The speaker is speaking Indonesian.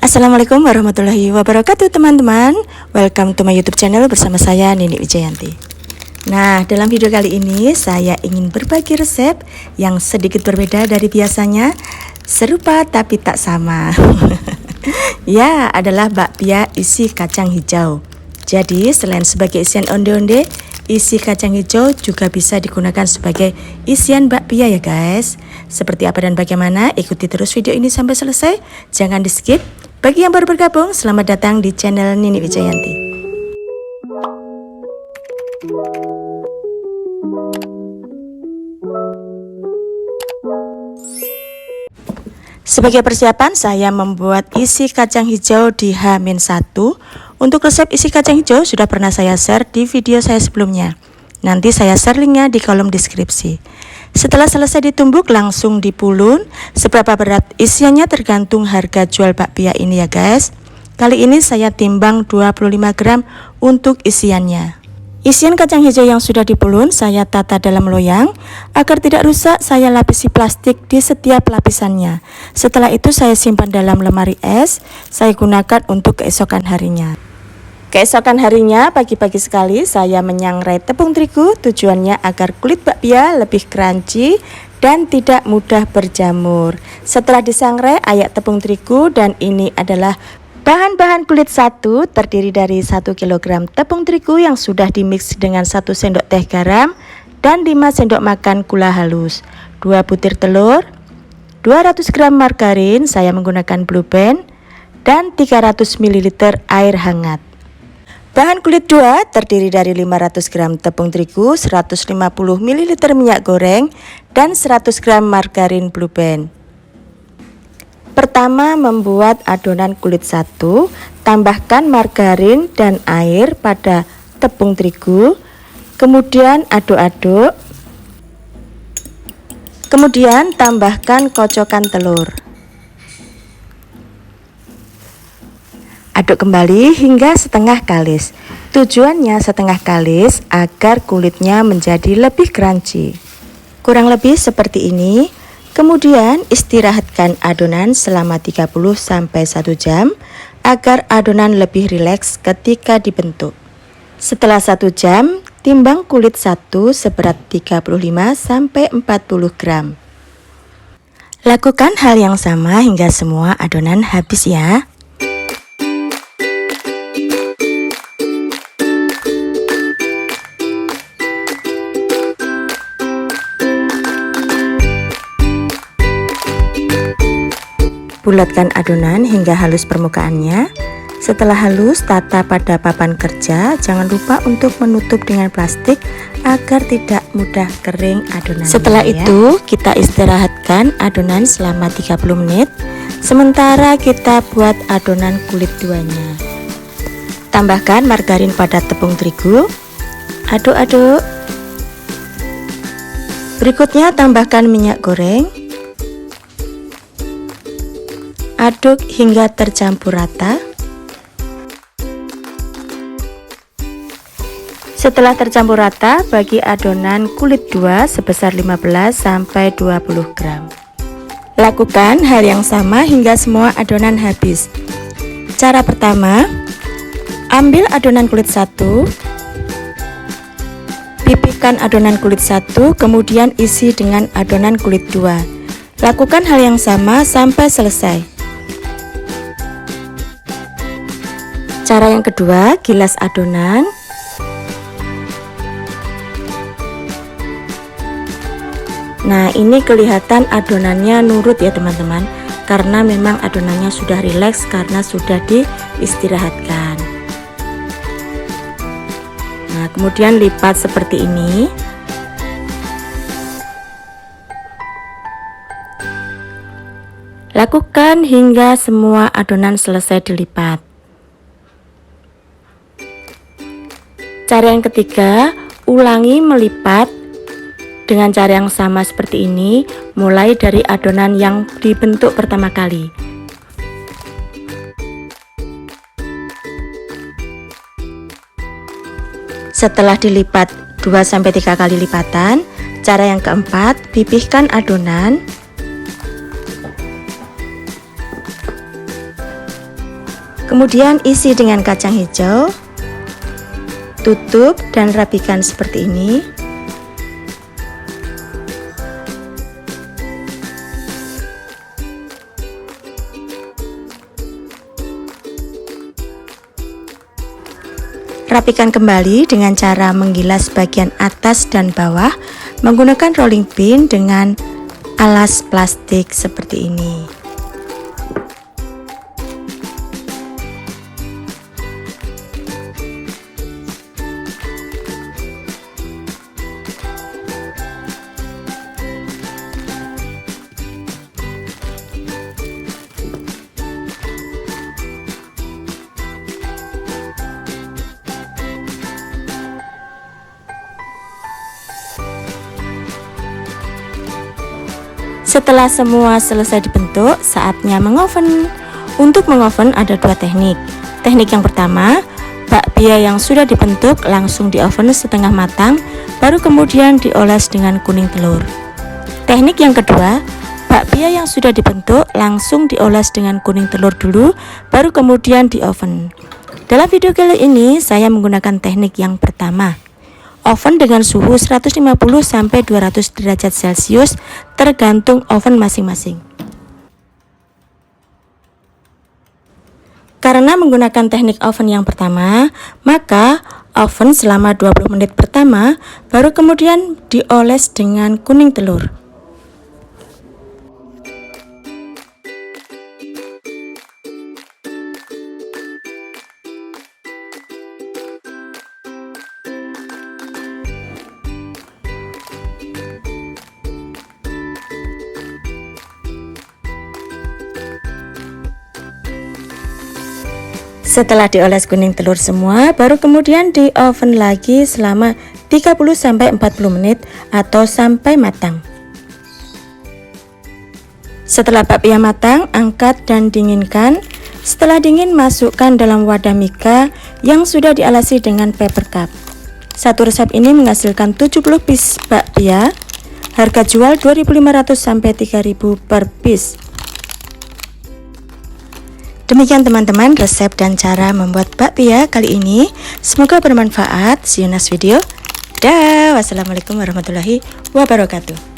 Assalamualaikum warahmatullahi wabarakatuh teman-teman. Welcome to my YouTube channel bersama saya Nini Wijayanti. Nah, dalam video kali ini saya ingin berbagi resep yang sedikit berbeda dari biasanya, serupa tapi tak sama. Ya, adalah bakpia isi kacang hijau. Jadi selain sebagai isian onde-onde, isi kacang hijau juga bisa digunakan sebagai isian bakpia ya guys. Seperti apa dan bagaimana, ikuti terus video ini sampai selesai, jangan di skip. Bagi yang baru bergabung, selamat datang di channel Nini Wijayanti. Sebagai persiapan, saya membuat isi kacang hijau di H-1. Untuk resep isi kacang hijau sudah pernah saya share di video saya sebelumnya. Nanti saya share linknya di kolom deskripsi. Setelah selesai ditumbuk, langsung dipulun. Seberapa berat isiannya tergantung harga jual bakpia ini ya guys. Kali ini saya timbang 25 gram untuk isiannya. Isian kacang hijau yang sudah dipulun saya tata dalam loyang. Agar tidak rusak, saya lapisi plastik di setiap lapisannya. Setelah itu saya simpan dalam lemari es. Saya gunakan untuk keesokan harinya. Keesokan harinya, pagi-pagi sekali saya menyangrai tepung terigu, tujuannya agar kulit bakpia lebih crunchy dan tidak mudah berjamur. Setelah disangrai, ayak tepung terigu, dan ini adalah bahan-bahan kulit satu, terdiri dari 1 kg tepung terigu yang sudah dimix dengan 1 sendok teh garam dan 5 sendok makan gula halus, 2 butir telur, 200 gram margarin, saya menggunakan Blue Band, dan 300 ml air hangat. Bahan kulit 2 terdiri dari 500 gram tepung terigu, 150 ml minyak goreng, dan 100 gram margarin Blue Band. Pertama, membuat adonan kulit 1, tambahkan margarin dan air pada tepung terigu, kemudian aduk-aduk, kemudian tambahkan kocokan telur. Aduk kembali hingga setengah kalis. Tujuannya setengah kalis agar kulitnya menjadi lebih crunchy. Kurang lebih seperti ini. Kemudian istirahatkan adonan selama 30-1 jam agar adonan lebih rileks ketika dibentuk. Setelah 1 jam, timbang kulit 1 seberat 35-40 gram. Lakukan hal yang sama hingga semua adonan habis ya. Bulatkan adonan hingga halus permukaannya. Setelah halus, tata pada papan kerja. Jangan lupa untuk menutup dengan plastik agar tidak mudah kering adonan. Setelah itu, kita istirahatkan adonan selama 30 menit. Sementara kita buat adonan kulit 2-nya. Tambahkan margarin pada tepung terigu. Aduk-aduk. Berikutnya tambahkan minyak goreng. Aduk hingga tercampur rata. Setelah tercampur rata, bagi adonan kulit 2 sebesar 15-20 gram. Lakukan hal yang sama hingga semua adonan habis. Cara pertama, ambil adonan kulit 1, pipihkan adonan kulit 1, kemudian isi dengan adonan kulit 2. Lakukan hal yang sama sampai selesai. Cara yang kedua, gilas adonan. Nah, ini kelihatan adonannya nurut ya teman-teman, karena memang adonannya sudah rileks karena sudah diistirahatkan. Nah, kemudian lipat seperti ini. Lakukan hingga semua adonan selesai dilipat. Cara yang ketiga, ulangi melipat dengan cara yang sama seperti ini, mulai dari adonan yang dibentuk pertama kali. Setelah dilipat 2-3 kali lipatan, cara yang keempat, pipihkan adonan. Kemudian isi dengan kacang hijau, tutup dan rapikan seperti ini. Rapikan kembali dengan cara menggilas bagian atas dan bawah menggunakan rolling pin dengan alas plastik seperti ini. Setelah semua selesai dibentuk, saatnya mengoven. Untuk mengoven ada dua teknik. Teknik yang pertama, bakpia yang sudah dibentuk langsung di oven setengah matang, baru kemudian dioles dengan kuning telur. Teknik yang kedua, bakpia yang sudah dibentuk langsung dioles dengan kuning telur dulu, baru kemudian di oven. Dalam video kali ini saya menggunakan teknik yang pertama. Oven dengan suhu 150 sampai 200 derajat Celcius tergantung oven masing-masing. Karena menggunakan teknik oven yang pertama, maka oven selama 20 menit pertama, baru kemudian dioles dengan kuning telur. Setelah dioles kuning telur semua, baru kemudian di oven lagi selama 30-40 menit atau sampai matang. Setelah bakpia matang, angkat dan dinginkan. Setelah dingin, masukkan dalam wadah mika yang sudah dialasi dengan paper cup. Satu resep ini menghasilkan 70 piece bakpia. Harga jual 2.500 sampai 3.000 per piece. Demikian teman-teman resep dan cara membuat bakpia kali ini. Semoga bermanfaat. See you next video. Dah. Wassalamualaikum warahmatullahi wabarakatuh.